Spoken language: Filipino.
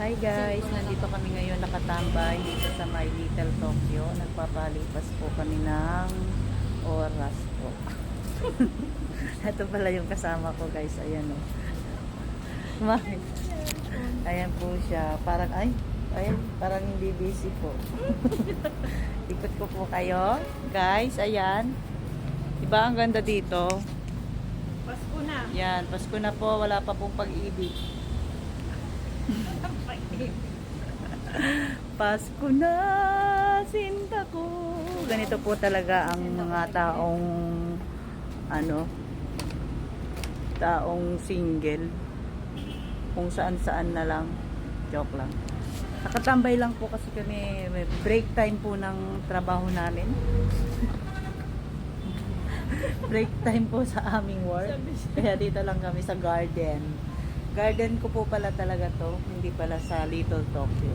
Hi guys, nandito kami ngayon nakatambay dito sa My Little Tokyo. Nagpapalipas po kami ng oras po. Ito pala yung kasama ko guys, ayan o. Ayan po siya. Parang, parang hindi busy po. Ikot ko po kayo. Guys, ayan. Diba ang ganda dito? Pasko na. Yan, Pasko na po. Wala pa pong pag-ibig. Pasko na, sinta ko. Ganito po talaga ang mga taong single. Kung saan-saan na lang. Joke lang. Nakatambay lang po kasi kami. May break time po ng trabaho namin. Break time po sa aming work. Kaya dito lang kami sa garden. Garden ko po pala talaga to. Hindi pala sa Little Tokyo.